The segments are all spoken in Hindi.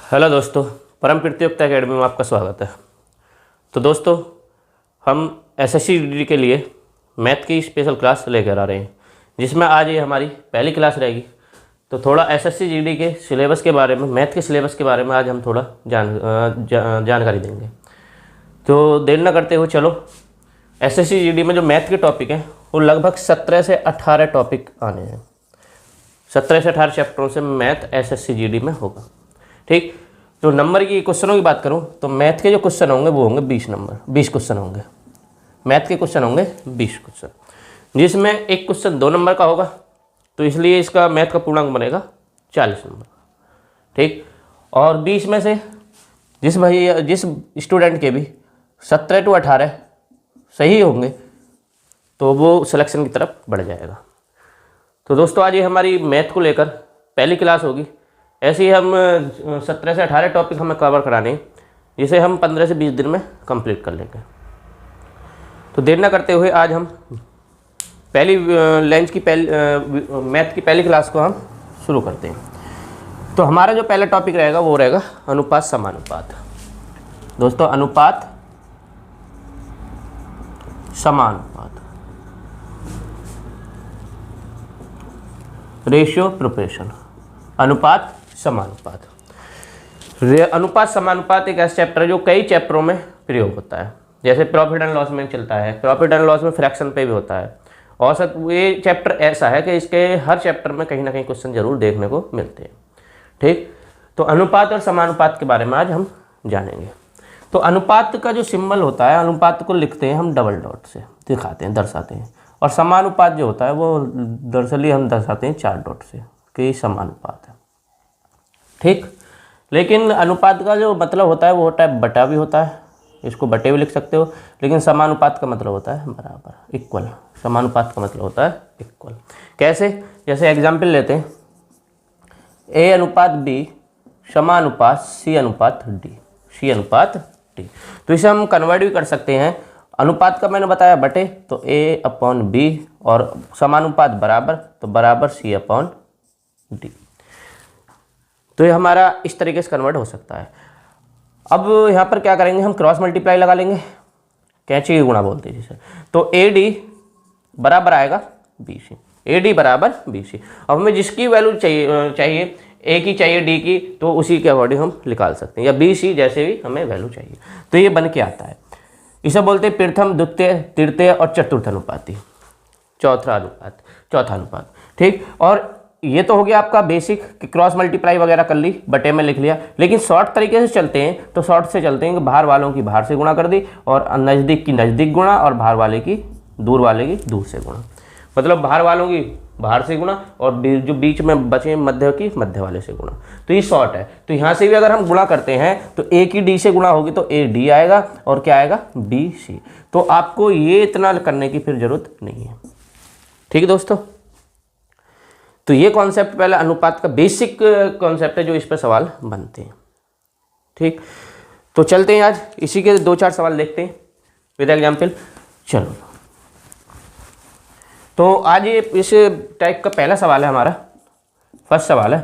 हेलो दोस्तों, परम कीर्तियुक्त एकेडमी में आपका स्वागत है। तो दोस्तों, हम एसएससी जीडी के लिए मैथ की स्पेशल क्लास लेकर आ रहे हैं, जिसमें आज ये हमारी पहली क्लास रहेगी। तो थोड़ा एसएससी जीडी के सिलेबस के बारे में, मैथ के सिलेबस के बारे में आज हम थोड़ा जानकारी देंगे। तो देर न करते हुए चलो, एसएससी जीडी में जो मैथ के टॉपिक हैं वो लगभग 17 से 18 टॉपिक आने हैं। 17 से 18 चैप्टरों से मैथ एसएससी जीडी में होगा। ठीक, तो नंबर की क्वेश्चनों की बात करूं तो मैथ के जो क्वेश्चन होंगे वो होंगे 20 क्वेश्चन होंगे। मैथ के क्वेश्चन होंगे 20 क्वेश्चन, जिसमें एक क्वेश्चन 2 नंबर का होगा, तो इसलिए इसका मैथ का पूर्णांक बनेगा 40 नंबर। ठीक, और 20 में से जिस स्टूडेंट के भी 17 to 18 सही होंगे तो वो सिलेक्शन की तरफ बढ़ जाएगा। तो दोस्तों, आज ये हमारी मैथ को लेकर पहली क्लास होगी। ऐसे ही हम 17 से 18 टॉपिक हमें कवर कराने हैं, जिसे हम 15 से 20 दिन में कंप्लीट कर लेंगे। तो देर न करते हुए आज हम पहली मैथ की पहली क्लास को हम शुरू करते हैं। तो हमारा जो पहला टॉपिक रहेगा वो रहेगा अनुपात समानुपात। दोस्तों, अनुपात समानुपात, रेशियो प्रोपोर्शन, अनुपात समानुपात। अनुपात समानुपात एक ऐसा चैप्टर है जो कई चैप्टरों में प्रयोग होता है। जैसे प्रॉफिट एंड लॉस में चलता है, प्रॉफिट एंड लॉस में फ्रैक्शन पे भी होता है। औसत ये चैप्टर ऐसा है कि इसके हर चैप्टर में कहीं ना कहीं क्वेश्चन जरूर देखने को मिलते हैं। ठीक, तो अनुपात और समानुपात के बारे में आज हम जानेंगे। तो अनुपात का जो सिंबल होता है, अनुपात को लिखते हैं हम डबल डॉट से, दिखाते हैं, दर्शाते हैं। और समानुपात जो होता है वो दरअसल हम दर्शाते हैं 4 डॉट से कि समानुपात है। ठीक, लेकिन अनुपात का जो मतलब होता है वो होता है बटा भी होता है, इसको बटे भी लिख सकते हो। लेकिन समानुपात का मतलब होता है बराबर, इक्वल। समानुपात का मतलब होता है इक्वल। कैसे? जैसे एग्जाम्पल लेते हैं, ए अनुपात बी समानुपात सी अनुपात डी, सी अनुपात डी। तो इसे हम कन्वर्ट भी कर सकते हैं। अनुपात का मैंने बताया बटे, तो ए अपॉन बी, और समानुपात बराबर, तो बराबर सी अपॉन डी। तो ये हमारा इस तरीके से कन्वर्ट हो सकता है। अब यहाँ पर क्या करेंगे, हम क्रॉस मल्टीप्लाई लगा लेंगे, कैंची की गुणा बोलते हैं जिसे। तो ए डी बराबर आएगा बी सी, ए डी बराबर बी सी। अब हमें जिसकी वैल्यू चाहिए, ए की चाहिए, डी की, तो उसी के अकॉर्डिंग हम निकाल सकते हैं, या बी सी जैसे भी हमें वैल्यू चाहिए। तो ये बन के आता है। इसे बोलते हैं प्रथम, द्वितीय, तृतीय और चतुर्थ अनुपाती, चौथा अनुपात। ठीक, और ये तो हो गया आपका बेसिक कि क्रॉस मल्टीप्लाई वगैरह कर ली, बटे में लिख लिया। लेकिन शॉर्ट तरीके से चलते हैं, तो शॉर्ट से चलते हैं कि बाहर वालों की बाहर से गुणा कर दी, और नज़दीक की नज़दीक गुणा, और बाहर वाले की दूर वाले की दूर से गुणा। मतलब बाहर वालों की बाहर से गुणा, और जो बीच में बचे मध्य की मध्य वाले से गुणा। तो ये शॉर्ट है। तो यहाँ से भी अगर हम गुणा करते हैं तो ए की डी से गुणा होगी, तो ए डी आएगा, और क्या आएगा, बी सी। तो आपको ये इतना करने की फिर जरूरत नहीं है। ठीक है दोस्तों, तो ये कॉन्सेप्ट पहले अनुपात का बेसिक कॉन्सेप्ट है जो इस पर सवाल बनते हैं। ठीक, तो चलते हैं आज इसी के 2-4 सवाल देखते हैं विद एग्जाम्पल। चलो, तो आज ये इस टाइप का पहला सवाल है हमारा। फर्स्ट सवाल है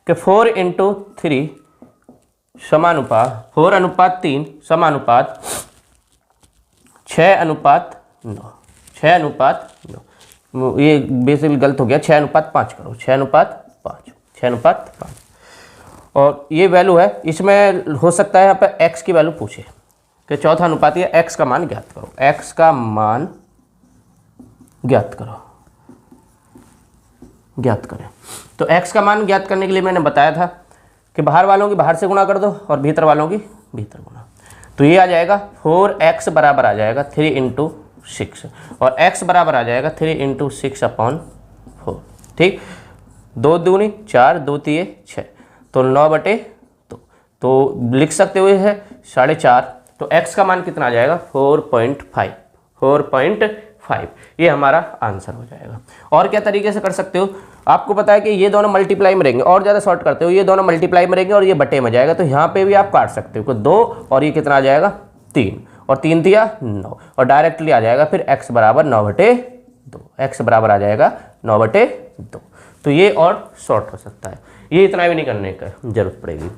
कि 4 × 3 समानुपात 4 अनुपात 3 समानुपात 6 अनुपात 9, 6 अनुपात 9। ये बेसिकली गलत हो गया, 6 अनुपात 5 करो, 6 अनुपात 5, 6 अनुपात 5। और ये वैल्यू है, इसमें हो सकता है यहाँ पर x की वैल्यू पूछे कि चौथा अनुपात है, x का मान ज्ञात करो, x का मान ज्ञात करो, ज्ञात करें। तो x का मान ज्ञात करने के लिए मैंने बताया था कि बाहर वालों की बाहर से गुणा कर दो, और भीतर वालों की भीतर गुणा। तो ये आ जाएगा 4x बराबर आ जाएगा 3 × 6, और x बराबर आ जाएगा 3 × 6/4। ठीक, 2 दूनी 4, 2 तिये 6, तो 9/2। तो लिख सकते हुए है 4.5। तो x का मान कितना आ जाएगा, 4.5। ये हमारा आंसर हो जाएगा। और क्या तरीके से कर सकते हो, आपको पता है कि ये दोनों मल्टीप्लाई में रहेंगे, और ज़्यादा शॉर्ट करते हो, ये दोनों मल्टीप्लाई में रहेंगे और ये बटे में जाएगा, तो यहाँ पे भी आप काट सकते हो कि 2, और ये कितना आ जाएगा 3, और 3 दिया 9, और डायरेक्टली आ जाएगा फिर x बराबर 9/2, x बराबर आ जाएगा 9/2। तो ये और शॉर्ट हो सकता है, ये इतना भी नहीं करने का जरूरत पड़ेगी।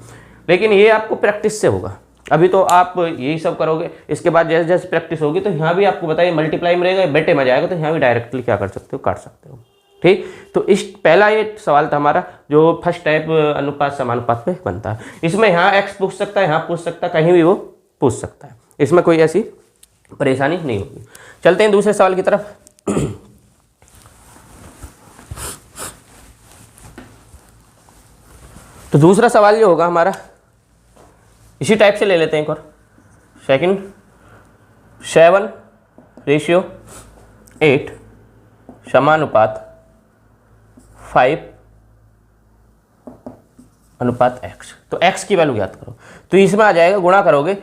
लेकिन ये आपको प्रैक्टिस से होगा। अभी तो आप यही सब करोगे, इसके बाद जैसे जैसे प्रैक्टिस होगी तो यहाँ भी आपको बताइए मल्टीप्लाई में रहेगा, बेटे में जाएगा तो यहाँ भी डायरेक्टली क्या कर सकते हो, काट सकते हो। ठीक, तो इस पहला ये सवाल था हमारा जो फर्स्ट टाइप अनुपात समानुपात पे बनता है। इसमें यहाँ एक्स पूछ सकता है, यहाँ पूछ सकता है, कहीं भी वो पूछ सकता है, इसमें कोई ऐसी परेशानी नहीं होगी। चलते हैं दूसरे सवाल की तरफ। तो दूसरा सवाल जो होगा हमारा इसी टाइप से ले लेते हैं एक और। Second 7:8 समानुपात 5:x। तो x की वैल्यू ज्ञात करो। तो इसमें आ जाएगा, गुणा करोगे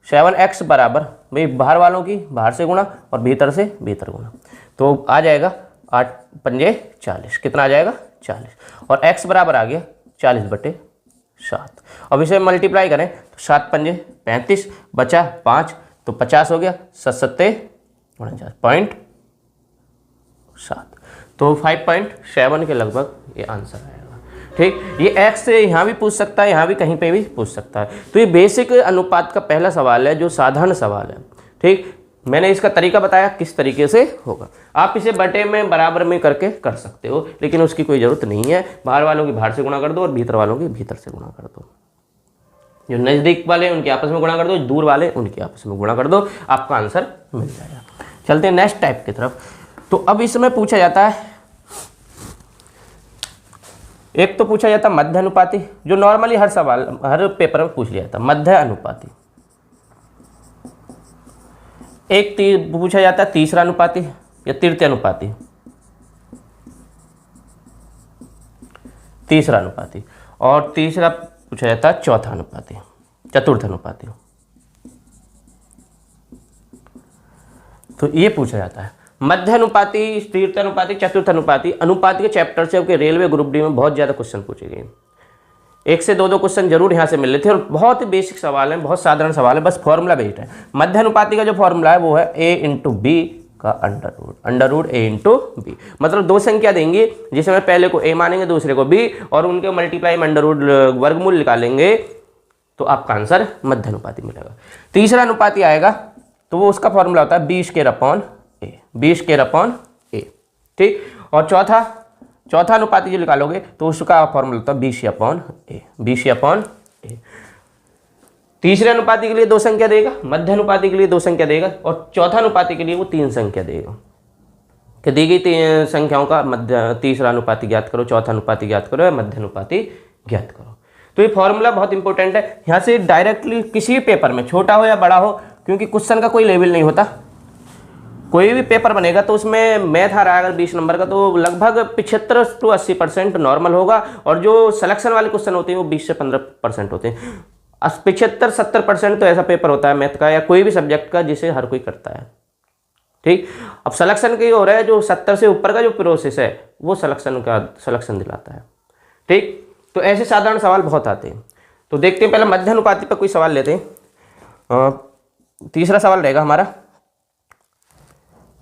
7x बराबर भाई बाहर वालों की बाहर से गुणा और भीतर से भीतर गुणा, तो आ जाएगा 8 पंजे 40। कितना आ जाएगा 40, और x बराबर आ गया 40/7। अब इसे मल्टीप्लाई करें तो 7 पंजे 35, बचा 5 तो 50 हो गया, 7 तो 5.7 के लगभग ये आंसर आएगा। ठीक, ये x से यहाँ भी पूछ सकता है, यहाँ भी कहीं पे भी पूछ सकता है। तो ये बेसिक अनुपात का पहला सवाल है जो साधारण सवाल है। ठीक, मैंने इसका तरीका बताया किस तरीके से होगा। आप इसे बटे में बराबर में करके कर सकते हो, लेकिन उसकी कोई ज़रूरत नहीं है। बाहर वालों की बाहर से गुणा कर दो और भीतर वालों की भीतर से गुणा कर दो। जो नज़दीक वाले उनके आपस में गुणा कर दो, दूर वाले उनके आपस में गुणा कर दो, आपका आंसर मिल जाएगा। चलते हैं नेक्स्ट टाइप की तरफ। तो अब इसमें पूछा जाता है, एक तो पूछा जाता है मध्य अनुपाती, जो नॉर्मली हर सवाल हर पेपर में पूछ लिया जाता है, मध्य अनुपाती। एक पूछा जाता है तीसरा अनुपाती या तृतीय अनुपाती, तीसरा अनुपाती, और तीसरा पूछा जाता है चौथा अनुपाती, चतुर्थ अनुपाती। तो ये पूछा जाता है मध्य अनुपाती, तृतीय अनुपाती, चतुर्थ अनुपाती। अनुपाती के चैप्टर से आपके रेलवे ग्रुप डी में बहुत ज़्यादा क्वेश्चन पूछे गए, 1 से 2 क्वेश्चन जरूर यहाँ से मिल रहे थे, और बहुत ही बेसिक सवाल है, बहुत साधारण सवाल है, बस फॉर्मूला बेस्ड है। मध्य अनुपाती का जो फॉर्मूला है वो है a × b का अंडर रूट a × b। मतलब 2 संख्या देंगी जिसमें पहले को a मानेंगे दूसरे को b, और उनके मल्टीप्लाई में अंडर रूट वर्गमूल निकालेंगे तो आपका आंसर मध्य अनुपाती मिलेगा। तीसरा अनुपाती आएगा तो वो उसका फॉर्मूला होता है b² a, b²a। ठीक, और चौथा अनुपाती जो निकालोगे तो उसका फॉर्मूला होता है bc/a। तीसरे अनुपाती के लिए 2 संख्या देगा, मध्य अनुपाती के लिए 2 संख्या देगा, और चौथा अनुपाती के लिए वो 3 संख्या देगा कि दी गई संख्याओं का मध्य तीसरा अनुपाती ज्ञात करो, चौथा अनुपाती ज्ञात करो या मध्य अनुपाती ज्ञात करो। तो ये फॉर्मूला बहुत इंपॉर्टेंट है। यहाँ से डायरेक्टली किसी भी पेपर में, छोटा हो या बड़ा हो, क्योंकि क्वेश्चन का कोई लेवल नहीं होता, कोई भी पेपर बनेगा तो उसमें मैथ आ रहा है अगर 20 नंबर का तो लगभग 75 से 80% नॉर्मल होगा, और जो सिलेक्शन वाले क्वेश्चन होते हैं वो 20 से 15% होते हैं। 75-70% तो ऐसा पेपर होता है मैथ का या कोई भी सब्जेक्ट का जिसे हर कोई करता है। ठीक, अब सिलेक्शन के हो रहा है जो 70 से ऊपर का जो प्रोसेस है वो सिलेक्शन दिलाता है। ठीक, तो ऐसे साधारण सवाल बहुत आते हैं। तो देखते हैं, पहले मध्य अनुपाती पर कोई सवाल लेते हैं। तीसरा सवाल रहेगा हमारा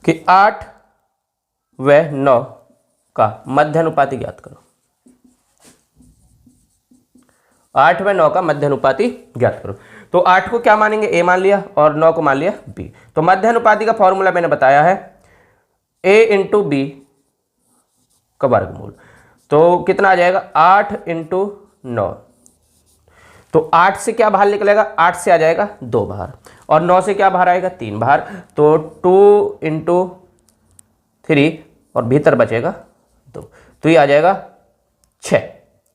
कि 8 व 9 का मध्य अनुपाती ज्ञात करो। 8 व 9 का मध्य अनुपाती ज्ञात करो। तो 8 को क्या मानेंगे, a मान लिया, और 9 को मान लिया b। तो मध्य अनुपाती का फॉर्मूला मैंने बताया है a × b का वर्गमूल। तो कितना आ जाएगा 8 × 9। तो 8 से क्या बाहर निकलेगा, 8 से आ जाएगा 2 बाहर, और 9 से क्या बाहर आएगा 3 बाहर, तो 2 × 3 और भीतर बचेगा 2, तो ये आ जाएगा 6,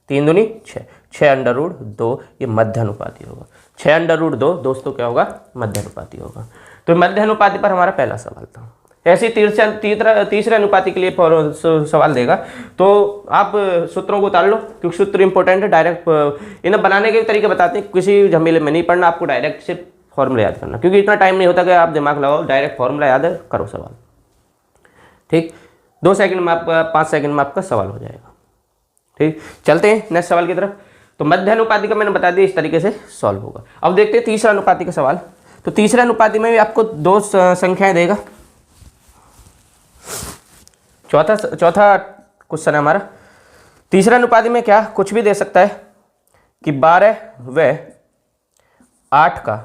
3 दूनी 6, 6√2 ये मध्य अनुपाती होगा। 6√2 दोस्तों क्या होगा, मध्य अनुपाती होगा। तो मध्य अनुपाती पर हमारा पहला सवाल था। ऐसे तीसरे अनुपाती के लिए सवाल देगा तो आप सूत्रों को उतार लो, क्योंकि सूत्र इंपॉर्टेंट है। डायरेक्ट इन्हें बनाने के तरीके बताते हैं, किसी झमेले में नहीं पढ़ना, आपको डायरेक्ट सिर्फ फॉर्मूला याद करना, क्योंकि इतना टाइम नहीं होता कि आप दिमाग लगाओ, डायरेक्ट फॉर्मूला याद है, करो सवाल। ठीक, 2 सेकंड में आपका 5 सेकंड में आपका सवाल हो जाएगा। ठीक, चलते हैं नेक्स्ट सवाल की तरफ। तो मध्य अनुपाती का मैंने बता दिया इस तरीके से सॉल्व होगा। अब देखते हैं तीसरा अनुपाती का सवाल। तो तीसरे अनुपाती में भी आपको 2 संख्याएं देगा। चौथा क्वेश्चन है हमारा। तीसरा अनुपाती में क्या कुछ भी दे सकता है, कि 12 व 8 का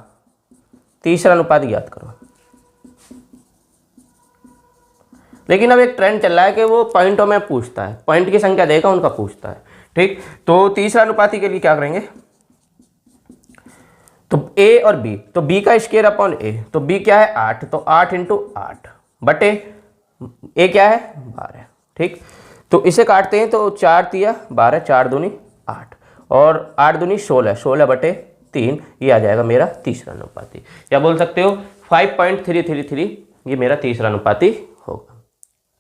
तीसरा अनुपात ज्ञात करो। लेकिन अब एक ट्रेंड चल रहा है कि वो पॉइंटों में पूछता है, पॉइंट की संख्या देगा उनका पूछता है। ठीक, तो तीसरा अनुपाती के लिए क्या करेंगे, तो a और b, तो b का स्क्वायर अपॉन a, तो b क्या है 8, तो 8 इंटू 8 बटे a क्या है 12। ठीक, तो इसे काटते हैं तो 4 तिया 12, 4 दूनी 8 और 8 दूनी 16, 16 बटे 3, ये आ जाएगा मेरा तीसरा अनुपाती। या बोल सकते हो 5.333 ये मेरा तीसरा अनुपाती होगा।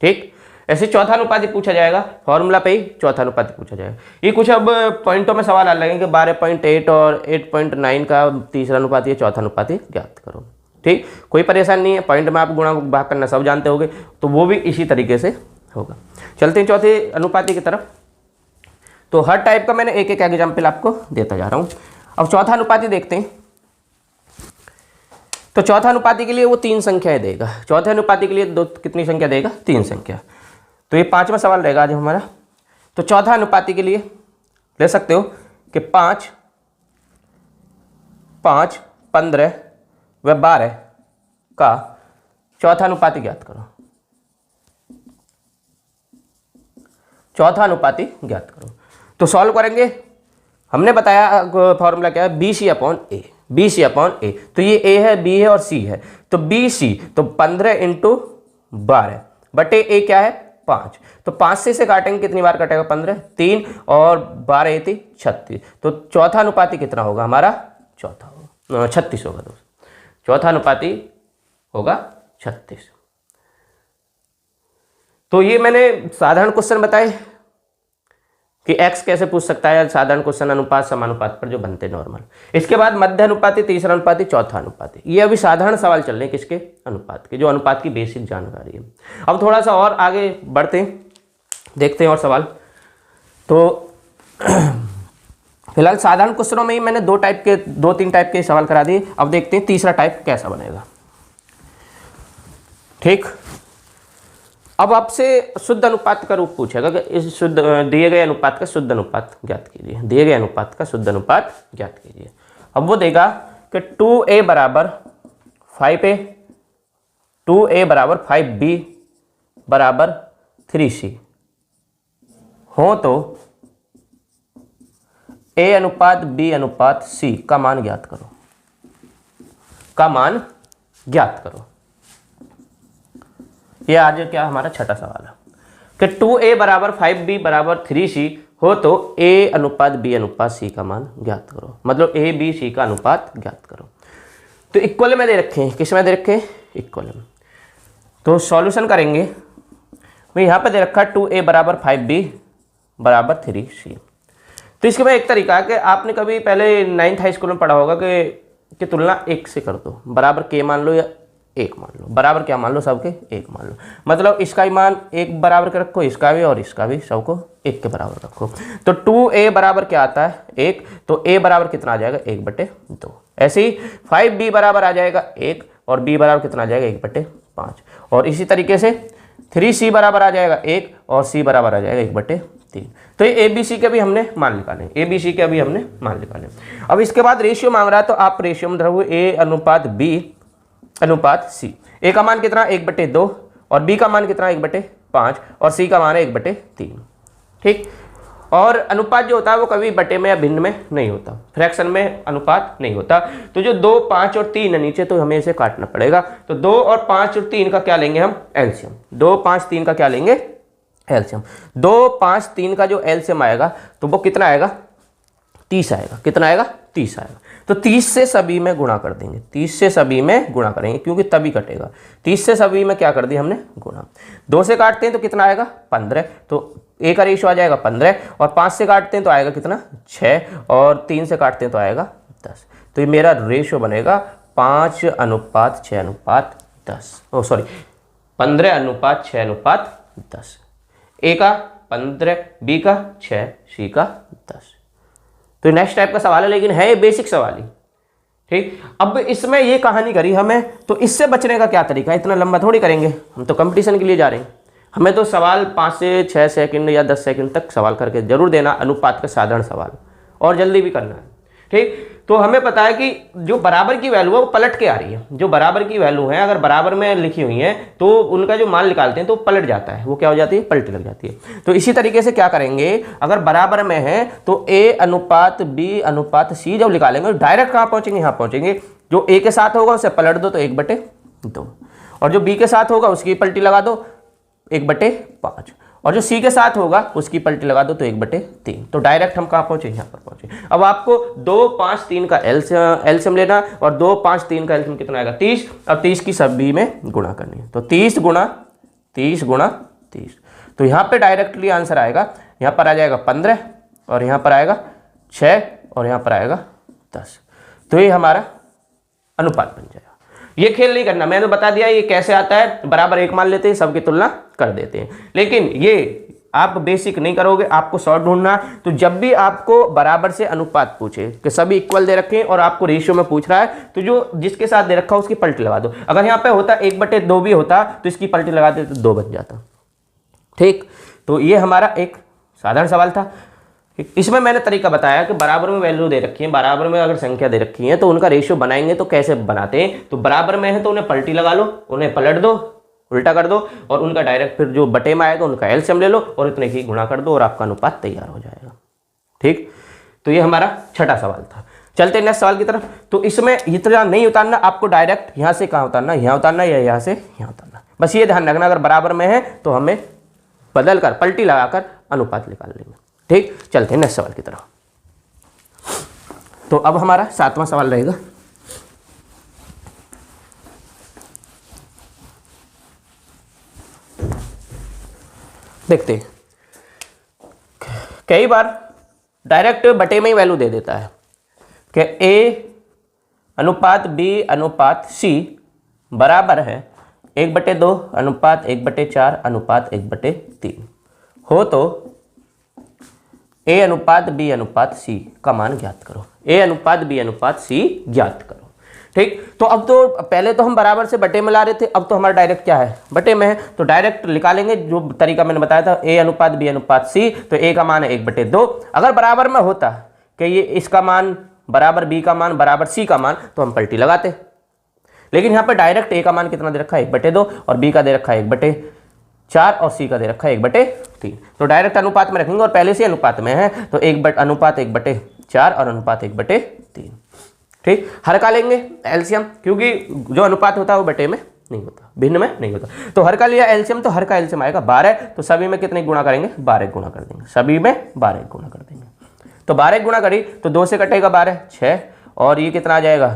ठीक, ऐसे चौथा अनुपाती पूछा जाएगा, फॉर्मूला पे ही चौथा अनुपाती पूछा जाएगा। ये कुछ अब पॉइंटों में सवाल आ लगेंगे, 12.8 और 8.9 का तीसरा अनुपाती है, चौथा अनुपाती ज्ञात करो। ठीक, कोई परेशानी नहीं है, पॉइंट में आप गुणा भाग करना सब जानते होंगे, तो वो भी इसी तरीके से होगा। चलते हैं चौथे अनुपाती की तरफ। तो हर टाइप का मैंने एक एक एग्जाम्पल आपको देता जा रहा हूँ। अब चौथा अनुपाती देखते हैं। तो चौथा अनुपाती के लिए वो 3 संख्याएं देगा। चौथे अनुपाती के लिए कितनी संख्या देगा, 3 संख्या। तो ये 5वां सवाल रहेगा आज हमारा। तो चौथा अनुपाती के लिए ले सकते हो कि 5, 5, 15 व 12 का चौथा अनुपाती ज्ञात करो। चौथा अनुपाती ज्ञात करो। तो सॉल्व करेंगे, हमने बताया फॉर्मूला क्या है, BC अपॉन ए, BC अपॉन ए। तो ये A है, B है और C है, तो BC तो 15 इंटू 12 बटे A क्या है 5। तो 5 से काटेंगे, कितनी बार कटेगा 15, 3 और 12 ये 36। तो चौथा अनुपाती कितना होगा हमारा, चौथा होगा 36 होगा दोस्तों। चौथा अनुपाती होगा 36। तो ये मैंने साधारण क्वेश्चन बताए कि x कैसे पूछ सकता है, साधारण क्वेश्चन अनुपात समानुपात पर जो बनते हैं नॉर्मल। इसके बाद मध्य अनुपाती, तीसरा अनुपाती, चौथा अनुपाती। ये अभी साधारण सवाल चल रहे हैं किसके, अनुपात के, जो अनुपात की बेसिक जानकारी है। अब थोड़ा सा और आगे बढ़ते हैं, देखते हैं और सवाल। तो फिलहाल साधारण क्वेश्चनों में ही मैंने 2-3 टाइप के सवाल करा दिए। अब देखते हैं तीसरा टाइप कैसा बनेगा। ठीक, अब आपसे शुद्ध अनुपात का रूप पूछेगा कि इस शुद्ध दिए गए अनुपात का शुद्ध अनुपात ज्ञात कीजिए। दिए गए अनुपात का शुद्ध अनुपात ज्ञात कीजिए। अब वो देगा कि 2a बराबर 5a, 2a बराबर 5b बराबर 3c हो तो a अनुपात b अनुपात c का मान ज्ञात करो। का मान ज्ञात करो। ये आज क्या हमारा छठा सवाल है कि 2a बराबर 5b बराबर 3c हो तो a अनुपात b अनुपात c का मान ज्ञात करो। मतलब a b c का अनुपात ज्ञात करो। तो इक्वल में दे रखे हैं, किस में दे रखे हैं, इक्वल में। तो सॉल्यूशन करेंगे, मैं यहाँ पे दे रखा 2a बराबर 5b बराबर 3c। तो इसके बाद एक तरीका है कि आपने कभी पहले 9th हाई स्कूल में पढ़ा होगा कि तुलना 1 से कर दो, बराबर k मान लो या 1 मान लो, बराबर क्या मान लो, सबके 1 मान लो। मतलब इसका ही मान 1 बराबर के रखो, इसका भी और इसका भी, सबको 1 के बराबर रखो। तो 2a बराबर क्या आता है 1, तो a बराबर कितना आ जाएगा 1/2। ऐसे ही 5b बराबर आ जाएगा 1 और b बराबर कितना आ जाएगा 1/5। और इसी तरीके से 3c बराबर आ जाएगा 1 और c बराबर आ जाएगा 1/3। तो ये ABC के भी हमने मान निकाले, ABC के अभी हमने मान निकाले। अब इसके बाद रेशियो मांग रहा है, तो आप रेशियो में धरो a अनुपात b अनुपात c। a का मान कितना 1/2 और b का मान कितना 1/5 और c का मान है 1/3। ठीक, और अनुपात जो होता है वो कभी बटे में या भिन्न में नहीं होता, फ्रैक्शन में अनुपात नहीं होता। तो जो 2, 5 और 3 है नीचे, तो हमें इसे काटना पड़ेगा। तो 2 और 5 और 3 का क्या लेंगे हम, एलसीएम। 2, 5, 3 का क्या लेंगे, एलसीएम। 2, 5, 3 का जो एलसीएम आएगा तो वो कितना आएगा 30 आएगा। कितना आएगा 30 आएगा। तो 30 से सभी में गुणा कर देंगे, 30 से सभी में गुणा करेंगे क्योंकि तभी कटेगा। 30 से सभी में क्या कर दिया हमने, गुणा। 2 से काटते हैं तो कितना आएगा 15, तो a का रेशियो आ जाएगा 15। और 5 से काटते हैं तो आएगा कितना 6 और 3 से काटते हैं तो आएगा 10। तो ये मेरा रेशियो बनेगा 5:6:10। ओ सॉरी 15:6:10। a का 15, b का 6, c का 10। तो नेक्स्ट टाइप का सवाल है, लेकिन है ये बेसिक सवाल ही। ठीक, अब इसमें ये कहानी करी हमें, तो इससे बचने का क्या तरीका है, इतना लंबा थोड़ी करेंगे, हम तो कंपटीशन के लिए जा रहे हैं। हमें तो सवाल 5 से 6 सेकंड या 10 सेकंड तक सवाल करके जरूर देना, अनुपात का साधारण सवाल, और जल्दी भी करना है। ठीक, तो हमें पता है कि जो बराबर की वैल्यू है वो पलट के आ रही है। जो बराबर की वैल्यू है अगर बराबर में लिखी हुई है तो उनका जो मान निकालते हैं तो पलट जाता है, वो क्या हो जाती है, पलटी लग जाती है। तो इसी तरीके से क्या करेंगे, अगर बराबर में है तो a अनुपात b अनुपात c जब निकालेंगे तो डायरेक्ट कहाँ पहुंचेंगे, यहाँ पहुंचेंगे। जो a के साथ होगा उसे पलट दो तो 1/2, और जो b के साथ होगा उसकी पलटी लगा दो 1/5, और जो सी के साथ होगा उसकी पलटी लगा दो तो 1/3। तो डायरेक्ट हम कहाँ पहुंचे, यहाँ पर पहुंचे। अब आपको 2, 5, 3 का एलसीएम लेना, और 2, 5, 3 का एलसीएम कितना आएगा, 30, और 30 की सभी में गुणा करनी है। तो 30 गुणा 30 गुणा 30, तो यहाँ पे डायरेक्टली आंसर आएगा, यहाँ पर आ जाएगा 15, और यहाँ पर आएगा 6, और यहाँ पर आएगा 10। तो ये हमारा अनुपात बन जाएगा। ये खेल नहीं करना, मैंने बता दिया ये कैसे आता है, बराबर एक मान लेते हैं, सबकी तुलना कर देते हैं। लेकिन ये आप बेसिक नहीं करोगे, आपको शॉर्ट ढूंढना। तो जब भी आपको बराबर से अनुपात पूछे कि सभी इक्वल दे रखे हैं और आपको रेशियो में पूछ रहा है, तो जो जिसके साथ दे रखा हो उसकी पलटी लगा दो। अगर यहाँ पे होता 1/2 भी होता तो इसकी पलटी लगा देते तो 2 बन जाता। ठीक, तो ये हमारा एक साधारण सवाल था। इसमें मैंने तरीका बताया कि बराबर में वैल्यू दे रखी है, बराबर में अगर संख्या दे रखी है तो उनका रेशियो बनाएंगे तो कैसे बनाते हैं। तो बराबर में है तो उन्हें पलटी लगा लो, उन्हें पलट दो, उल्टा कर दो, और उनका डायरेक्ट फिर जो बटे में आएगा उनका एलसीएम ले लो और इतने की गुणा कर दो और आपका अनुपात तैयार हो जाएगा। ठीक, तो ये हमारा छठा सवाल था। चलते नेक्स्ट सवाल की तरफ। तो इसमें इतना नहीं उतारना, आपको डायरेक्ट यहाँ से कहाँ उतारना, यहाँ उतारना या यहाँ से यहाँ उतारना। बस ये ध्यान रखना, अगर बराबर में है तो हमें बदल कर पलटी लगाकर अनुपात निकाल लेंगे। ठीक, चलते हैं नेक्स्ट सवाल की तरफ। तो अब हमारा 7वां सवाल रहेगा। देखते हैं, कई बार डायरेक्ट बटे में ही वैल्यू दे देता है कि a अनुपात b अनुपात c बराबर है 1/2 अनुपात 1/4 अनुपात 1/3 हो तो a अनुपात b अनुपात c का मान ज्ञात करो। a अनुपात b अनुपात c ज्ञात करो। ठीक, तो अब तो पहले तो हम बराबर से बटे में ला रहे थे, अब तो हमारा डायरेक्ट क्या है, बटे में है, तो डायरेक्ट निकालेंगे जो तरीका मैंने बताया था, a अनुपात b अनुपात c। तो a का मान है 1/2। अगर बराबर में होता कि ये इसका मान बराबर b का मान बराबर c का मान तो हम पलटी लगाते, लेकिन यहाँ पर डायरेक्ट a का मान कितना दे रखा है 1/2, और b का दे रखा है 1/4, और c का दे रखा है 1/3। तो डायरेक्ट अनुपात में रखेंगे, और पहले से अनुपात में है तो अनुपात 1/4 और अनुपात 1/3। ठीक, हर का लेंगे एलसीएम, क्योंकि जो अनुपात होता है वो बटे में नहीं होता, भिन्न में नहीं होता। तो हर का लिया एलसीएम, तो हर का एलसीएम आएगा 12। तो सभी में कितने गुणा करेंगे, 12 गुणा कर देंगे, सभी में 12 गुणा कर देंगे। तो 12 गुणा करी तो 2 से कटेगा 12, 6, और ये कितना आ जाएगा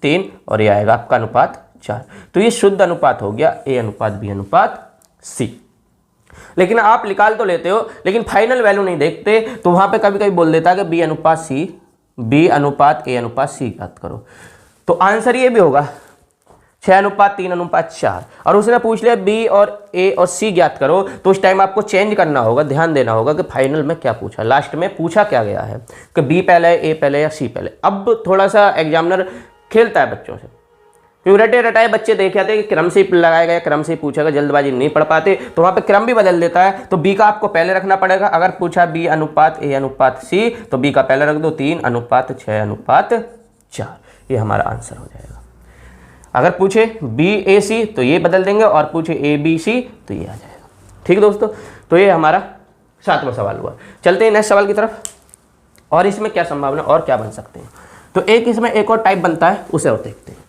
3, और ये आएगा आपका अनुपात 4। तो ये शुद्ध अनुपात हो गया a अनुपात b अनुपात c। लेकिन आप निकाल तो लेते हो, लेकिन फाइनल वैल्यू नहीं देखते, तो वहां पे कभी कभी बोल देता है कि b अनुपात c, b अनुपात a अनुपात c ज्ञात करो। तो आंसर ये भी होगा 6 अनुपात 3 अनुपात 4, और उसने पूछ लिया b और a और c ज्ञात करो। तो उस टाइम आपको चेंज करना होगा, ध्यान देना होगा कि फाइनल में क्या पूछा, लास्ट में पूछा क्या गया है कि b पहले है, a पहले या c पहले। अब थोड़ा सा एग्जामिनर खेलता है बच्चों से, क्योंकि रटे रटाए बच्चे देखे जाते हैं कि क्रम से ही लगाया गया, क्रम से ही पूछेगा, जल्दबाजी नहीं पढ़ पाते, तो वहाँ पे क्रम भी बदल देता है। तो b का आपको पहले रखना पड़ेगा। अगर पूछा b अनुपात a अनुपात c, तो b का पहले रख दो 3 अनुपात 6 अनुपात 4, ये हमारा आंसर हो जाएगा। अगर पूछे b a c तो ये बदल देंगे, और पूछे a b c तो ये आ जाएगा। ठीक है दोस्तों, तो ये हमारा 7वां सवाल हुआ। चलते हैं नेक्स्ट सवाल की तरफ, और इसमें क्या संभावना और क्या बन सकते हैं। तो एक इसमें एक और टाइप बनता है, उसे और देखते हैं।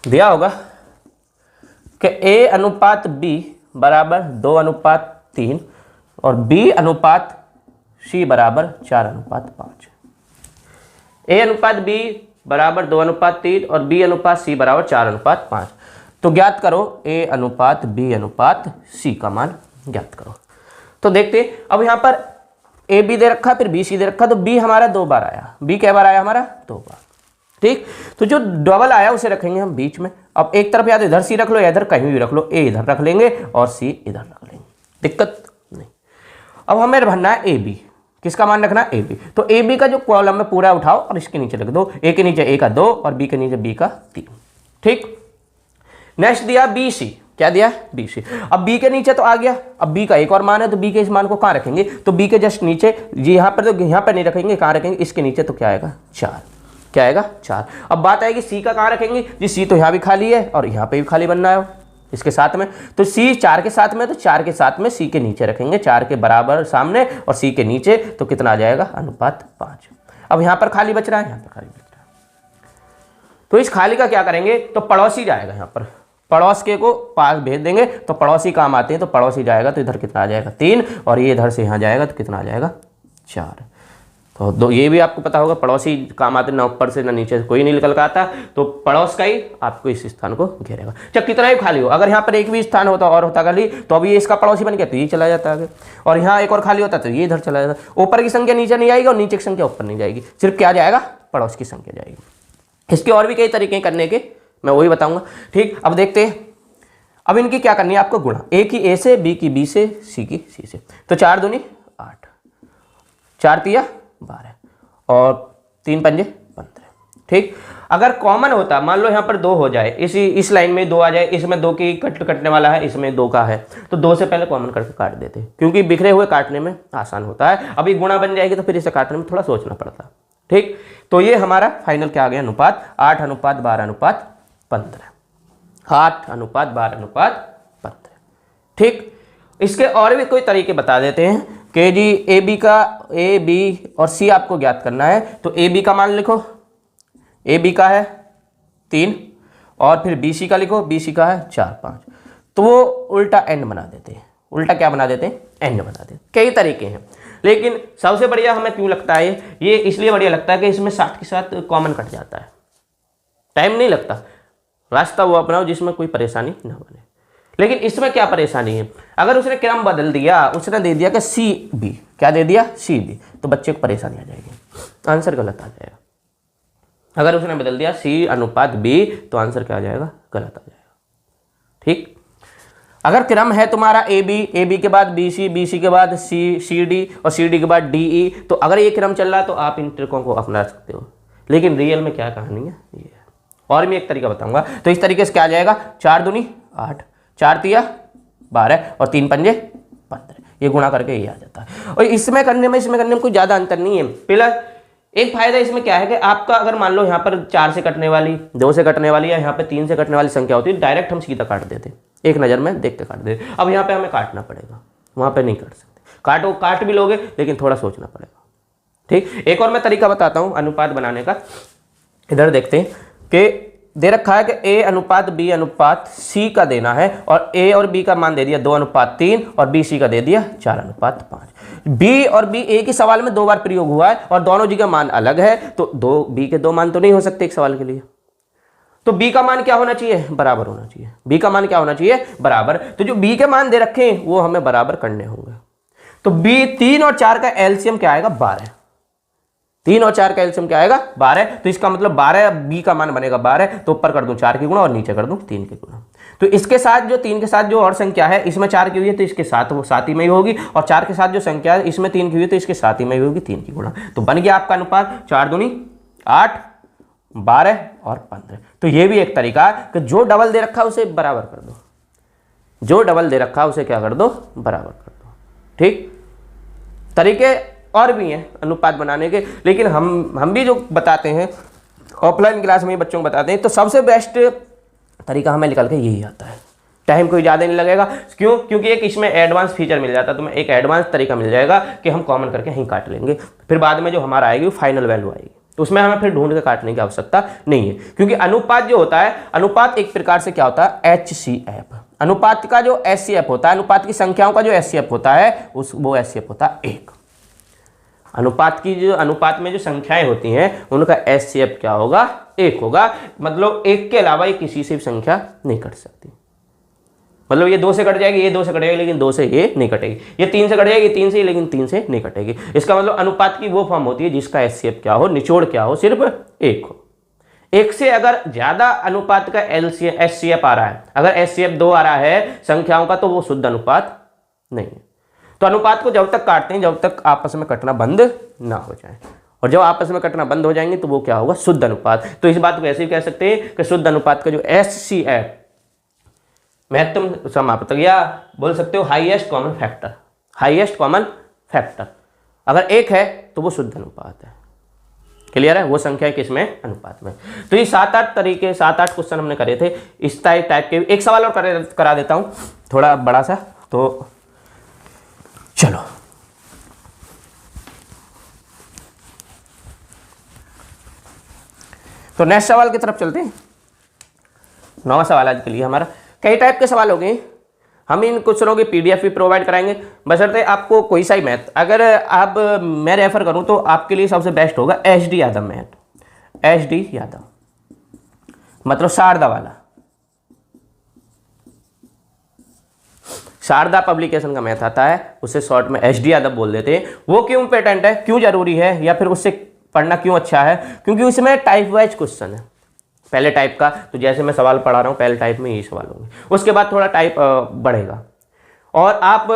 दिया होगा कि a अनुपात b बराबर 2 अनुपात 3 और b अनुपात c बराबर 4 अनुपात 5। a अनुपात b बराबर 2 अनुपात 3 और b अनुपात c बराबर 4 अनुपात 5। तो ज्ञात करो a अनुपात b अनुपात c का मान ज्ञात करो। तो देखते हैं, अब यहाँ पर a b दे रखा, फिर b c दे रखा, तो b हमारा 2 बार आया, b कै बार आया हमारा 2 बार। ठीक, तो जो डबल आया उसे रखेंगे हम बीच में। अब एक तरफ या तो इधर सी रख लो या इधर कहीं भी रख लो, a इधर रख लेंगे और c इधर रख लेंगे, दिक्कत नहीं। अब हमें भरना है ab, किसका मान रखना है ab। तो ab का जो कॉलम में पूरा उठाओ और इसके नीचे रख दो, a के नीचे a का 2 और b के नीचे b का 3। ठीक, नेक्स्ट दिया bc, क्या दिया है BC। अब B के नीचे तो आ गया, अब B का एक और मान है तो B के इस मान को कहाँ रखेंगे, तो B के जस्ट नीचे जी, यहाँ पर तो यहाँ पर नहीं रखेंगे, कहाँ रखेंगे, इसके नीचे, तो क्या आएगा 4, क्या आएगा 4। अब बात आएगी C का कहाँ रखेंगे जी, C तो यहाँ भी खाली है और यहाँ पे भी खाली बनना है इसके साथ में, तो C 4 के साथ में, तो 4 के साथ में C के नीचे रखेंगे, 4 के बराबर सामने और C के नीचे, तो कितना आ जाएगा अनुपात 5। अब यहाँ पर खाली बच रहा है, यहाँ पर खाली बच रहा है, तो इस खाली का क्या करेंगे, तो पड़ोसी जाएगा, यहाँ पर पड़ोस के को पास भेज देंगे, तो पड़ोसी काम आते हैं, तो पड़ोसी जाएगा तो इधर कितना आ जाएगा 3, और ये इधर से यहाँ जाएगा तो कितना आ जाएगा 4। तो दो, ये भी आपको पता होगा पड़ोसी काम आते, ना ऊपर से ना नीचे से कोई नहीं निकल का आता, तो पड़ोस का ही आपको इस स्थान को घेरेगा, चाहे कितना ही खाली हो। अगर यहाँ पर एक भी स्थान होता और होता खाली, तो अभी ये इसका पड़ोसी बन गया, तो ये चला जाता आगे, और यहाँ एक और खाली होता तो ये इधर चला जाता। ऊपर की संख्या नीचे नहीं आएगी और नीचे की संख्या ऊपर नहीं जाएगी, सिर्फ क्या जाएगा, पड़ोस की संख्या जाएगी। इसके और भी कई तरीके करने के, मैं वही बताऊंगा। ठीक, अब देखते हैं, अब इनकी क्या करनी है आपको गुणा, A की A से, B की B से, C की C से, तो 4 दूनी 8, 4 तिया 12 और 3 पंजे 15। ठीक, अगर कॉमन होता, मान लो यहाँ पर 2 हो जाए, इस लाइन में 2 आ जाए, इसमें 2 की कटने वाला है, इसमें 2 का है, तो 2 से पहले कॉमन करके काट देते, क्योंकि बिखरे हुए काटने में आसान होता है। अभी गुणा बन जाएगी तो फिर इसे काटने में थोड़ा सोचना पड़ता है। ठीक, तो ये हमारा फाइनल क्या आ गया अनुपात, 8 अनुपात 12 अनुपात 15, 8 अनुपात 12 अनुपात 15। ठीक, इसके और भी कोई तरीके बता देते हैं कि जी A B और C आपको ज्ञात करना है, तो AB का मान लिखो, AB का है 3, और फिर BC का लिखो, BC का है 4 5, तो वो उल्टा n बना देते हैं, उल्टा क्या बना देते हैं, n बना देते हैं। कई तरीके हैं, लेकिन सबसे बढ़िया हमें क्यों लगता है ये इसलिए बढ़िया लगता है कि इसमें 7 के साथ कॉमन कट जाता है, टाइम नहीं लगता, रास्ता वो अपनाओ जिसमें कोई परेशानी ना बने। लेकिन इसमें क्या परेशानी है, अगर उसने क्रम बदल दिया, उसने दे दिया कि CB, क्या दे दिया CB, तो बच्चे को परेशानी आ जाएगी, आंसर गलत आ जाएगा। अगर उसने बदल दिया C अनुपात B, तो आंसर क्या आ जाएगा, गलत आ जाएगा। ठीक, अगर क्रम है तुम्हारा AB के बाद BC, BC के बाद CD और CD के बाद DE, तो अगर ये क्रम चल रहा है तो आप इन ट्रिकों को अपना सकते हो, लेकिन रियल में क्या कहानी है ये है। और भी एक तरीका बताऊंगा, तो इस तरीके से क्या आ जाएगा, 4 दूनी 8, 4 तिया 12 और 3 पंजे 15, ये गुणा करके ये आ जाता है। और इसमें करने में कोई ज़्यादा अंतर नहीं है। पहला एक फायदा इसमें क्या है कि आपका अगर मान लो यहाँ पर 4 से कटने वाली, 2 से कटने वाली, या यहाँ पे 3 से कटने वाली संख्या होती है, डायरेक्ट हम सीधा काट देते, एक नज़र में देख के काट देते। अब यहाँ पे हमें काटना पड़ेगा, वहाँ पे नहीं काट सकते, काट भी लोगे लेकिन थोड़ा सोचना पड़ेगा। ठीक, एक और मैं तरीका बताता हूँ अनुपात बनाने का। इधर देखते हैं कि दे रखा है कि A अनुपात B अनुपात C का देना है, और A और B का मान दे दिया 2 अनुपात 3 और BC का दे दिया 4 अनुपात 5। B और B एक ही सवाल में 2 बार प्रयोग हुआ है और दोनों जी का मान अलग है, तो B के 2 मान तो नहीं हो सकते एक सवाल के लिए, तो B का मान क्या होना चाहिए, बराबर होना चाहिए। B का मान क्या होना चाहिए, बराबर। तो जो B के मान दे रखे हैं वो हमें बराबर करने होंगे। तो B 3 और 4 का एलसीएम क्या आएगा, 12। 3 और 4 का एलसीएम क्या आएगा, 12। तो इसका मतलब 12 B का मान बनेगा 12, तो ऊपर कर दूं 4 की गुणा और नीचे कर दूं 3 की गुणा। तो इसके साथ जो 3 के साथ जो और संख्या है, इसमें 4 की हुई है तो इसके साथ वो साथ ही में ही होगी, और 4 के साथ जो संख्या है इसमें 3 की हुई है तो इसके साथ ही में ही होगी 3 की गुणा। तो बन गया आपका अनुपात 4 दूनी 8, 12 और 15। तो ये भी एक तरीका कि जो डबल दे रखा है उसे बराबर कर दो, जो डबल दे रखा है उसे क्या कर दो, बराबर कर दो। ठीक, तरीके और भी हैं अनुपात बनाने के, लेकिन हम भी जो बताते हैं ऑफलाइन क्लास में बच्चों को बताते हैं, तो सबसे बेस्ट तरीका हमें निकल के यही आता है। टाइम कोई ज़्यादा नहीं लगेगा, क्यों, क्योंकि एक इसमें एडवांस फीचर मिल जाता है, तुम्हें एक एडवांस तरीका मिल जाएगा कि हम कॉमन करके यहीं काट लेंगे, फिर बाद में जो हमारा आएगी वो फाइनल वैल्यू आएगी, तो उसमें हमें फिर ढूंढ के काटने की आवश्यकता नहीं है। क्योंकि अनुपात जो होता है, अनुपात एक प्रकार से क्या होता है, HCF। अनुपात का जो HCF होता है, अनुपात की संख्याओं का जो HCF होता है वो HCF होता है 1। अनुपात में जो संख्याएं होती हैं उनका HCF क्या होगा, 1 होगा। मतलब 1 के अलावा ये किसी से भी संख्या नहीं कट सकती। मतलब ये 2 से कट जाएगी, ये 2 से कटेगी, लेकिन 2 से ये नहीं कटेगी। ये 3 से कट जाएगी, 3 से, लेकिन 3 से नहीं कटेगी। इसका मतलब अनुपात की वो फॉर्म होती है जिसका HCF क्या हो, निचोड़ क्या हो, सिर्फ 1 हो। 1 से अगर ज्यादा अनुपात का HCF आ रहा है, अगर HCF 2 आ रहा है संख्याओं का, तो वो शुद्ध अनुपात नहीं है। तो अनुपात को जब तक काटते हैं जब तक आपस में कटना बंद ना हो जाए, और जब आपस में कटना बंद हो जाएंगे तो वो क्या होगा, शुद्ध अनुपात। तो इस बात को ऐसे ही कह सकते हैं कि शुद्ध अनुपात का जो HCF महत्तम समापतक, या बोल सकते हो highest common factor. Highest common factor अगर एक है तो वो शुद्ध अनुपात है। क्लियर है? वो संख्या है किसमें? अनुपात में। तो ये 7-8 तरीके, 7-8 क्वेश्चन हमने करे थे इस टाइप के। एक सवाल और करा देता हूं थोड़ा बड़ा सा, तो चलो तो नेक्स्ट सवाल की तरफ चलते हैं। 9वां सवाल आज के लिए हमारा, कई टाइप के सवाल हो गए, हम इन क्वेश्चनों की पीडीएफ भी प्रोवाइड कराएंगे, बशर्ते आपको कोई सा ही मैथ, अगर आप मैं रेफर करूं तो आपके लिए सबसे बेस्ट होगा HD Yadav math. HD Yadav मतलब शारदा वाला, शारदा पब्लिकेशन का मैथ आता है, उसे शॉर्ट में HD यादव बोल देते हैं। वो क्यों इंपॉर्टेंट है, क्यों जरूरी है, या फिर उससे पढ़ना क्यों अच्छा है? क्योंकि उसमें टाइप वाइज क्वेश्चन है। पहले टाइप का तो जैसे मैं सवाल पढ़ा रहा हूँ, पहले टाइप में यही सवाल होंगे, उसके बाद थोड़ा टाइप बढ़ेगा, और आप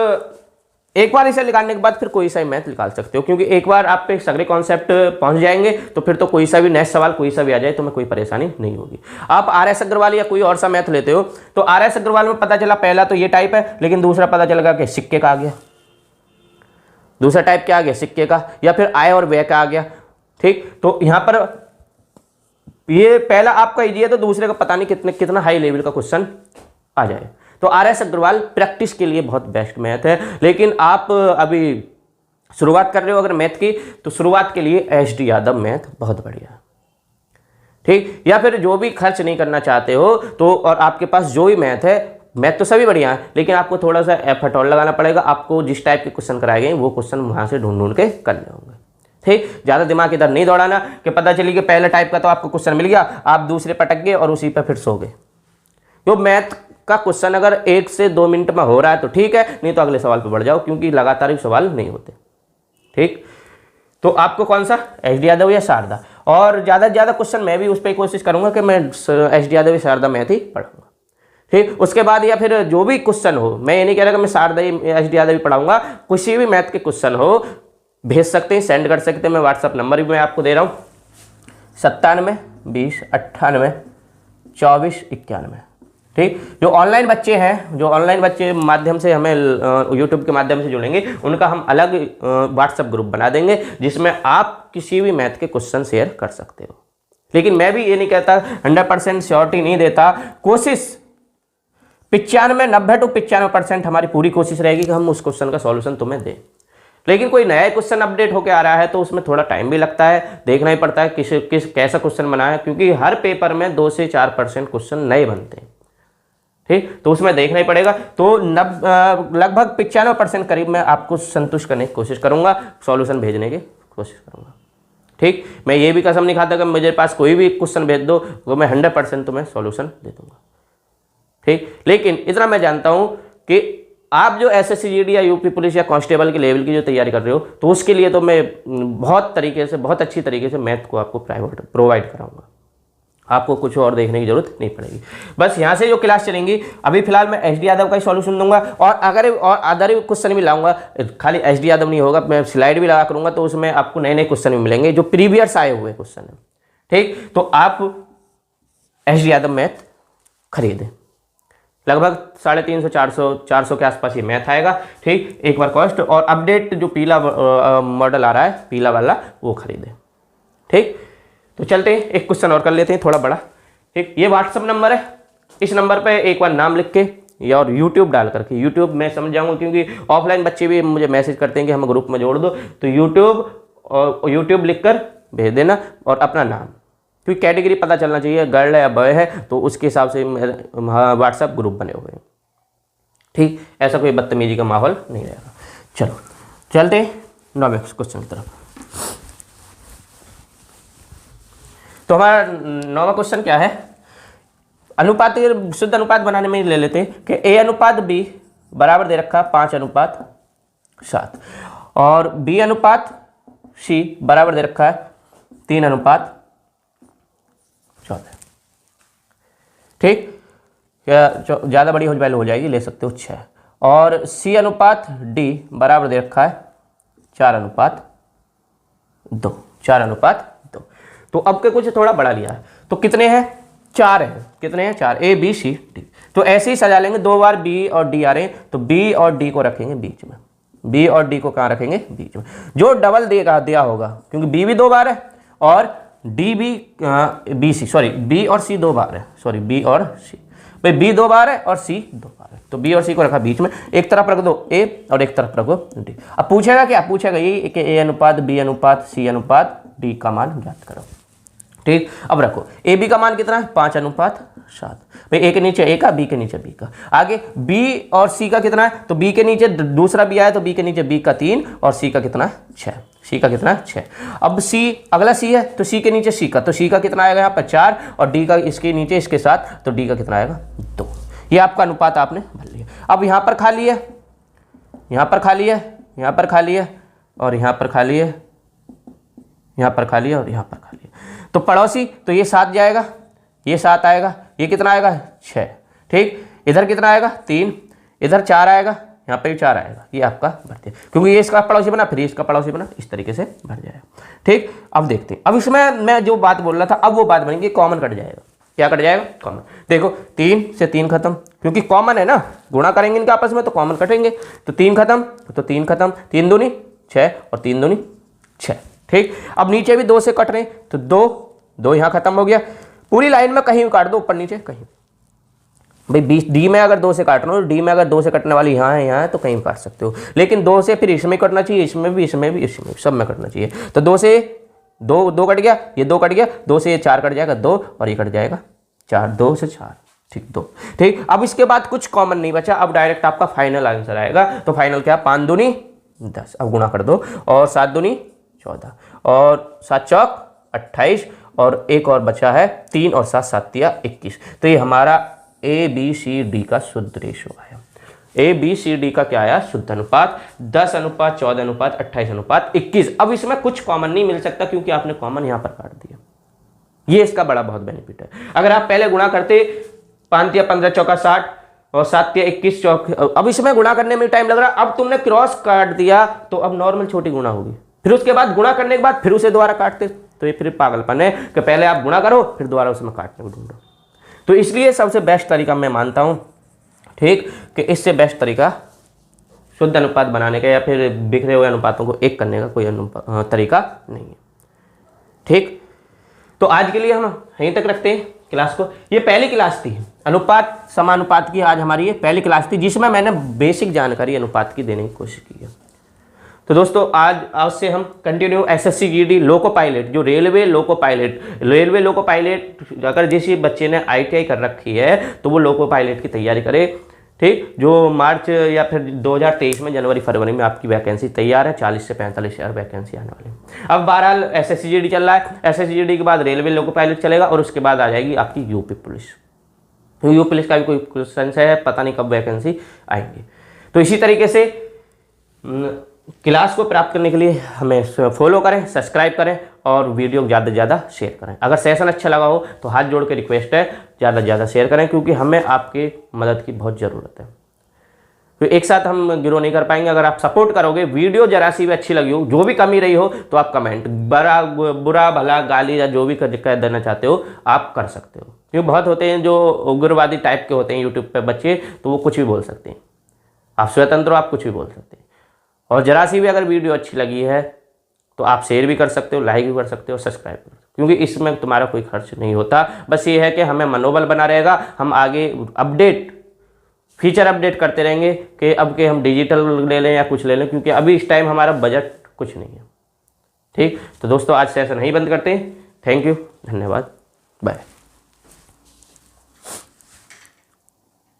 एक बार इसे निकालने के बाद फिर कोई सा ही मैथ निकाल सकते हो, क्योंकि एक बार आप पे सगले कॉन्सेप्ट पहुंच जाएंगे तो फिर तो कोई सा भी नेक्स्ट सवाल कोई सा भी आ जाए तो मैं कोई परेशानी नहीं होगी। आप RS अग्रवाल या कोई और सा मैथ लेते हो तो RS अग्रवाल में पता चला पहला तो ये टाइप है, लेकिन दूसरा पता चलेगा कि सिक्के का आ गया, दूसरा टाइप क्या आ गया, सिक्के का, या फिर आय और व्यय का आ गया। ठीक, तो यहाँ पर ये पहला आपका इजी है तो दूसरे का पता नहीं कितना हाई लेवल का क्वेश्चन आ जाए। तो RS अग्रवाल प्रैक्टिस के लिए बहुत बेस्ट मैथ है, लेकिन आप अभी शुरुआत कर रहे हो अगर मैथ की, तो शुरुआत के लिए HD यादव मैथ बहुत बढ़िया। ठीक, या फिर जो भी खर्च नहीं करना चाहते हो तो, और आपके पास जो भी मैथ है, मैथ तो सभी बढ़िया है, लेकिन आपको थोड़ा सा एफर्ट और लगाना पड़ेगा। आपको जिस टाइप के क्वेश्चन कराए गए वो क्वेश्चन वहां से ढूंढ के करने होंगे। ठीक, ज़्यादा दिमाग इधर नहीं दौड़ाना कि पता चली कि पहले टाइप का तो आपको क्वेश्चन मिल गया, आप दूसरे पटक गए और उसी पर फिर सो गए। तो मैथ का क्वेश्चन अगर 1 से 2 मिनट में हो रहा है तो ठीक है, नहीं तो अगले सवाल पर बढ़ जाओ, क्योंकि लगातार ही सवाल नहीं होते। ठीक, तो आपको कौन सा, HD यादव या शारदा, और ज़्यादा से ज़्यादा क्वेश्चन मैं भी उस पर कोशिश करूंगा कि मैं HD यादव या शारदा मैथ ही पढ़ाऊंगा। ठीक, उसके बाद या फिर जो भी क्वेश्चन हो, मैं ये नहीं कह रहा कि मैं शारदा HD यादव ही पढ़ाऊंगा, किसी भी मैथ के क्वेश्चन हो भेज सकते हैं, सेंड कर सकते हैं। मैं व्हाट्सअप नंबर भी मैं आपको दे रहा हूँ 97 20 98 24 91। ठीक, जो ऑनलाइन बच्चे हैं, जो ऑनलाइन बच्चे माध्यम से हमें यूट्यूब के माध्यम से जुड़ेंगे, उनका हम अलग व्हाट्सएप ग्रुप बना देंगे जिसमें आप किसी भी मैथ के क्वेश्चन शेयर कर सकते हो। लेकिन मैं भी ये नहीं कहता, 100% श्योरिटी नहीं देता, कोशिश 95 90 to 95% हमारी पूरी कोशिश रहेगी कि हम उस क्वेश्चन का सॉल्यूशन तुम्हें दें। लेकिन कोई नया क्वेश्चन अपडेट होकर आ रहा है तो उसमें थोड़ा टाइम भी लगता है, देखना ही पड़ता है कैसा क्वेश्चन बना है, क्योंकि हर पेपर में 2 से 4% क्वेश्चन नए बनते हैं। ठीक, तो उसमें देखना ही पड़ेगा। तो लगभग 95% करीब मैं आपको संतुष्ट करने की कोशिश करूंगा, सॉल्यूशन भेजने की कोशिश करूंगा। ठीक, मैं ये भी कसम नहीं खाता कि मेरे पास कोई भी क्वेश्चन भेज दो वो मैं 100% तुम्हें सॉल्यूशन दे दूंगा। ठीक, लेकिन इतना मैं जानता हूं कि आप जो SSC GD या यूपी पुलिस या कांस्टेबल के लेवल की जो तैयारी कर रहे हो, तो उसके लिए तो मैं बहुत अच्छी तरीके से मैथ को आपको प्रोवाइड कराऊंगा। आपको कुछ और देखने की जरूरत नहीं पड़ेगी। बस यहाँ से जो क्लास चलेंगी, अभी फिलहाल मैं HD यादव का ही सॉल्यूशन दूंगा, और अगर और अदर क्वेश्चन भी लाऊंगा, खाली HD यादव नहीं होगा, मैं स्लाइड भी लगा करूंगा, तो उसमें आपको नए नए क्वेश्चन भी मिलेंगे जो प्रीवियस आए हुए क्वेश्चन है। ठीक, तो आप HD यादव मैथ खरीदें, लगभग 350 400 के आसपास ये मैथ आएगा। ठीक, एक बार कॉस्ट और अपडेट जो पीला मॉडल आ रहा है, पीला वाला, वो खरीदे। ठीक, तो चलते हैं एक क्वेश्चन और कर लेते हैं थोड़ा बड़ा। ठीक, ये व्हाट्सअप नंबर है, इस नंबर पे एक बार नाम लिख के और यूट्यूब डाल करके, यूट्यूब मैं समझ जाऊंगा क्योंकि ऑफलाइन बच्चे भी मुझे मैसेज करते हैं कि हमें ग्रुप में जोड़ दो, तो यूट्यूब लिख कर भेज देना और अपना नाम, क्योंकि कैटेगरी पता चलना चाहिए, गर्ल है या बॉय है, तो उसके हिसाब से व्हाट्सएप ग्रुप बने हुए हैं। ठीक, ऐसा कोई बदतमीजी का माहौल नहीं रहेगा। चलो चलते हैं 9वें क्वेश्चन की तरफ। तो हमारा 9वां क्वेश्चन क्या है, अनुपात, शुद्ध अनुपात बनाने में ले लेते हैं कि A/B बराबर दे रखा 5:7 और B/C बराबर दे रखा है 3:14। ठीक, ज़्यादा बड़ी वैल्यू हो जाएगी, ले सकते हो 6, और C/D बराबर दे रखा है 4:2। तो अब के कुछ थोड़ा बड़ा लिया है, तो कितने हैं 4 है, कितने हैं 4, ए बी सी डी। तो ऐसे ही सजा लेंगे, 2 बार बी और डी आ रहे हैं तो बी और डी को रखेंगे बीच में, बी और डी को कहाँ रखेंगे बीच में, जो डबल देगा दिया होगा, क्योंकि बी भी 2 बार है और डी भी बी सी, सॉरी बी और सी 2 बार है, सॉरी बी और सी, भाई बी 2 बार है और सी 2 बार है, तो बी और सी को रखा बीच में, एक तरफ रख दो ए और एक तरफ रखो डी। अब पूछेगा क्या, पूछेगा यही कि ए अनुपात बी अनुपात सी अनुपात डी का मान ज्ञात करो। ठीक, अब रखो ए बी का मान कितना है 5:7, भाई ए के नीचे ए का, बी के नीचे बी का। आगे बी और सी का कितना है, तो बी के नीचे दूसरा बी आया तो बी के नीचे बी का 3 और सी का कितना 6, सी का कितना 6। अब सी, अगला सी है तो सी के नीचे सी का, तो सी का कितना आएगा यहाँ पर 4 और डी का इसके नीचे इसके साथ, तो डी का कितना आएगा 2। ये आपका अनुपात आपने भर लिया। अब यहाँ पर खाली है, यहाँ पर खाली है, यहाँ पर खाली है और यहाँ पर खाली है, यहाँ पर खाली है और यहाँ पर खाली है, तो पड़ोसी तो ये 7 जाएगा, ये 7 आएगा, ये कितना आएगा 6। ठीक, इधर कितना आएगा 3, इधर 4 आएगा, यहाँ पे भी 4 आएगा, ये आपका भर दिया, क्योंकि ये इसका पड़ोसी बना फिर इसका पड़ोसी बना, इस तरीके से भर जाएगा। ठीक, अब देखते हैं, अब इसमें मैं जो बात बोल रहा था अब वो बात बनेगी, कॉमन कट जाएगा। क्या कट जाएगा कॉमन, देखो 3 से 3 खत्म, क्योंकि कॉमन है ना, गुणा करेंगे इनके आपस में तो कॉमन कटेंगे, तो 3 खत्म, तो 3 खत्म, 3 दूनी 6 और 3 दूनी 6। ठीक, अब नीचे भी 2 से कट रहे हैं तो 2 यहाँ खत्म हो गया, पूरी लाइन में कहीं भी काट दो, ऊपर नीचे कहीं, भाई डी में अगर 2 से काट रहा हूँ, डी में अगर 2 से कटने वाली यहाँ है तो कहीं काट सकते हो, लेकिन 2 से फिर इसमें कटना चाहिए, इसमें भी, इसमें भी, इसमें भी, सब में कटना चाहिए। तो 2 से 2 कट गया, ये 2 कट गया, 2 से ये 4 कट जाएगा 2 और ये कट जाएगा 4, 2 से 4, ठीक 2। ठीक, अब इसके बाद कुछ कॉमन नहीं बचा, अब डायरेक्ट आपका फाइनल आंसर आएगा। तो फाइनल क्या, 5 दूनी 10, अब गुणा कर दो, और 7 दूनी 14 और 7 चौक 28 और एक और बचा है 3 और 7 7 तिया 21। तो ये हमारा ए बी सी डी का शुद्ध रेशो आया। ए बी सी डी का क्या आया, शुद्ध अनुपात 10:14:28:21। अब इसमें कुछ कॉमन नहीं मिल सकता क्योंकि आपने कॉमन यहाँ पर काट दिया, ये इसका बड़ा बहुत बेनिफिट है। अगर आप पहले गुणा करते 5 तिया 15 चौका 60 और 7 तिया 21 चौक, अब इसमें गुणा करने में टाइम लग रहा है, अब तुमने क्रॉस काट दिया तो अब नॉर्मल छोटी गुणा होगी, फिर उसके बाद गुणा करने के बाद फिर उसे दोबारा काटते, तो ये फिर पागलपन है कि पहले आप गुणा करो फिर दोबारा उसमें काटने को ढूंढो। तो इसलिए सबसे बेस्ट तरीका मैं मानता हूं, ठीक, कि इससे बेस्ट तरीका शुद्ध अनुपात बनाने का या फिर बिखरे हुए अनुपातों को एक करने का कोई तरीका नहीं है। ठीक, तो आज के लिए हम यहीं तक रखते हैं क्लास को। ये पहली क्लास थी अनुपात समानुपात की, आज हमारी ये पहली क्लास थी जिसमें मैंने बेसिक जानकारी अनुपात की देने की कोशिश की है। तो दोस्तों आज से हम continue SSC GD loco pilot, जो रेलवे लोको पायलट अगर जिस बच्चे ने आईटीआई कर रखी है तो वो लोको पायलट की तैयारी करे। ठीक, जो मार्च या फिर 2023 में जनवरी फरवरी में आपकी वैकेंसी तैयार है, 40 से 45 हज़ार वैकेंसी आने वाली है। अब बहरहाल एसएससी जीडी चल रहा है, एसएससी जीडी के बाद रेलवे लोको पायलट चलेगा और उसके बाद आ जाएगी आपकी यूपी पुलिस। यूपी पुलिस का भी कोई क्वेश्चन है, पता नहीं कब वैकेंसी आएंगी। तो इसी तरीके से क्लास को प्राप्त करने के लिए हमें फॉलो करें, सब्सक्राइब करें और वीडियो ज़्यादा से ज़्यादा शेयर करें। अगर सेशन अच्छा लगा हो तो हाथ जोड़ के रिक्वेस्ट है ज़्यादा से ज़्यादा शेयर करें, क्योंकि हमें आपकी मदद की बहुत ज़रूरत है। तो एक साथ हम ग्रो नहीं कर पाएंगे। अगर आप सपोर्ट करोगे, वीडियो जरा सी भी अच्छी लगी हो, जो भी कमी रही हो तो आप कमेंट, बुरा भला गाली या जो भी कह देना चाहते हो आप कर सकते हो, क्योंकि बहुत होते हैं जो उग्रवादी टाइप के होते हैं यूट्यूब पर बच्चे, तो वो कुछ भी बोल सकते हैं। आप स्वतंत्र हो, आप कुछ भी बोल सकते हैं। और जरा सी भी अगर वीडियो अच्छी लगी है तो आप शेयर भी कर सकते हो, लाइक भी कर सकते हो, सब्सक्राइब कर सकते हो, क्योंकि इसमें तुम्हारा कोई खर्च नहीं होता। बस ये है कि हमें मनोबल बना रहेगा, हम आगे फीचर अपडेट करते रहेंगे कि अब के हम डिजिटल ले लें या कुछ ले लें, क्योंकि अभी इस टाइम हमारा बजट कुछ नहीं है। ठीक, तो दोस्तों आज सेशन नहीं बंद करते हैं। थैंक यू, धन्यवाद, बाय।